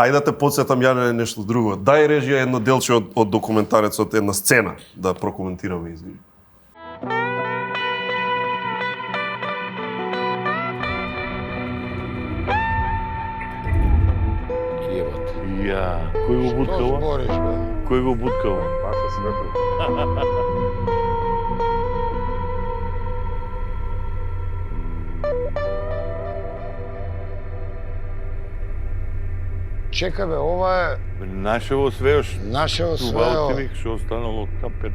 ајде да те потсетам ја на нешто друго. Дај режија едно делче од документарецот, една сцена да прокоментираме, извини. Ја, кој го буткава? Што збориш, бе? Кој го буткава? Паша светло. Чекай бе, ова е Нашево свеош. нашево Това свео. отивих што останало кап 15.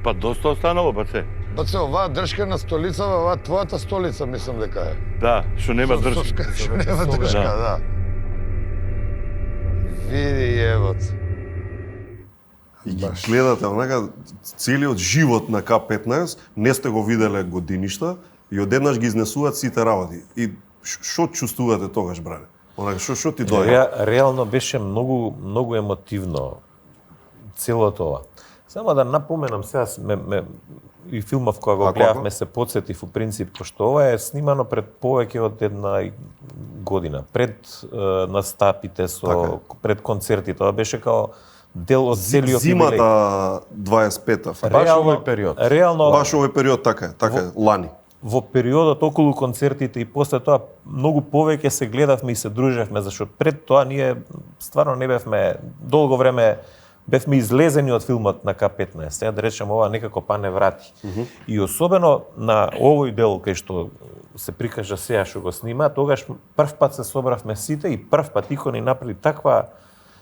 Па доста останало, баце. Баце, оваа дршка на столицава, оваа твојата столица, мислам дека е. Да, што нема држка. Што нема дршка, да. Види ебот. И ги гледате онака целиот живот на К15, не сте го виделе годиништа и одеднаш ги изнесуваат сите работи. И што чувствувате тогаш, бране? Онака што ти дојде? Реално беше многу емотивно целото ова. Само да напоменам сега и филмов кога го гледавме се потсетив у принцип, пошто ова е снимано пред повеќе од една година, пред настапите пред концертите. Тоа беше као дел од целиот юбилеј. Зимата 25-та. Баш овој период. Реално Баш овој период така е, лани. во периодот околу концертите и после тоа многу повеќе се гледавме и се дружевме, зашто пред тоа ние стварно не бевме долго време бевме излезени од филмот на К15. Сега да речем ова некако па не врати. И особено на овој дел кај што се прикажа сега што го снима, тогаш прв пат се собравме сите и прв пат Ико ни направи таква.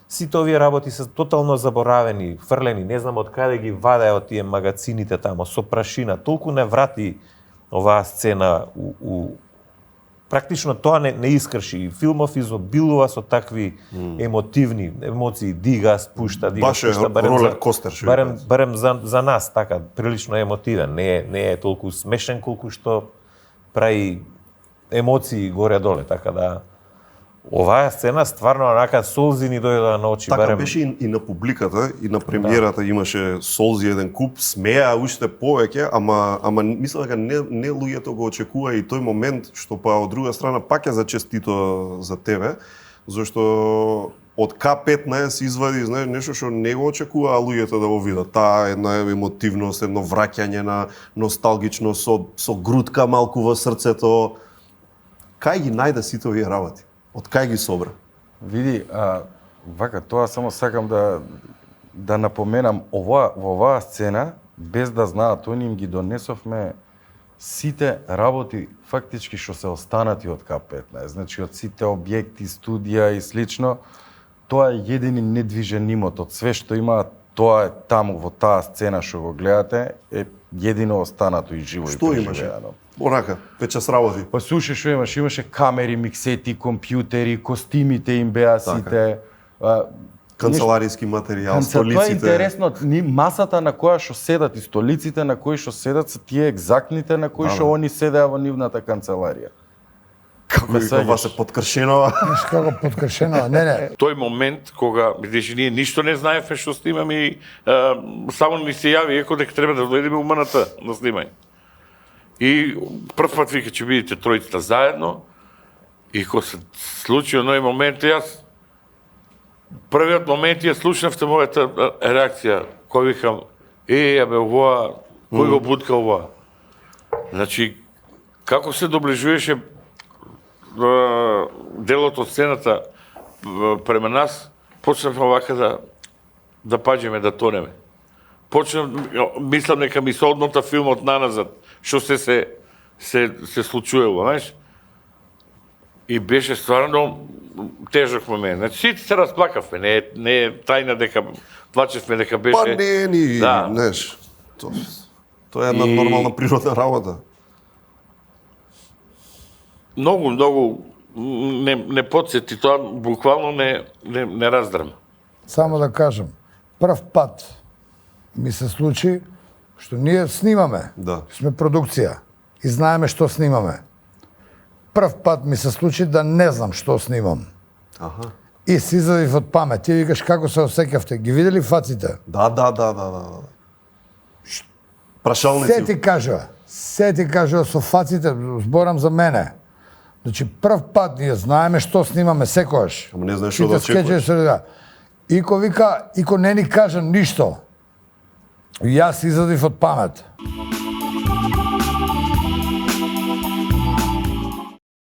Сите овие работи се тотално заборавени, фрлени, не знам од каде ги ваде од тие магацините тамо со прашина. Толку не врати оваа сцена практично тоа не искрши. Филмов изобилува со такви емотивни емоции, дига, спушта, Баш е ролер костер. Барем за нас така прилично емотивен, не е толку смешен колку што прави емоции горе-доле, така да оваа сцена стварно онака солзи ни дојдоа на очи. Така беше и на публиката, и на премиерата имаше солзи еден куп, смеа уште повеќе, ама мислам дека не луѓето го очекува и тој момент што па од друга страна пак е зачестито за тебе, зашто од К15 извади, знаеш, нешто што не го очекува луѓето да го видат. Таа една емотивност, едно враќање на носталгичност со грудка малку во срцето. Кај ги најде сите овие работи? Од кај ги собра? Види, вака, тоа само сакам да напоменам, во оваа сцена, без да знаат, они им ги донесовме сите работи фактички што се останати од К15, значи од сите објекти, студија и слично, тоа е едини недвижен имот, од све што има, тоа е таму во таа сцена што го гледате, е едино останато и живо и преживеано. Што имаше? Онака, веќе сработи. Па слушай, што имаше? Имаше камери, миксети, компјутери, костимите им беа сите. Канцелариски материјал, столиците. Тоа е интересно, масата на која што седат и столиците на кои што седат се тие екзактните на кои што они седеа во нивната канцеларија. Како ова се подкршенова? Како подкршенова? Не. Тој момент кога видиш ние ништо не знаевме што снимаме и само ни се јави еко дека треба да дојдеме у МНТ на снимање. И прв пат вика ќе бидете тројцата заедно и кога се случи оној момент, јас првиот момент ја слушнавте мојата реакција, кој викам, бе, овоа, кој го бутка овоа? Значи, како се доближуваше делот од сцената према нас, почнавме овака да паѓаме, да тонеме. Мислам дека ми се одмота филмот наназад, што се случувало, знаеш? И беше стварно тежок момент. Значи, сите се расплакавме, не е тајна дека плачевме дека беше... Па не ни, знаеш, тоа е една нормална природна работа. Многу не подсети, тоа буквално не раздрам. Само да кажам, прв пат ми се случи што ние снимаме, сме продукција и знаеме што снимаме. Прв пат ми се случи да не знам што снимам. И се извадив од памет. Ти викаш како се осеќавте? Ги видели фаците? Да. Прашалници. Се ти кажа со фаците, зборам за мене. Значи, прв пат ние знаеме што снимаме секојаш. Ама не знаеш што да очекуваш. Ико вика, ико не ни кажа ништо. Јас изадив од памет.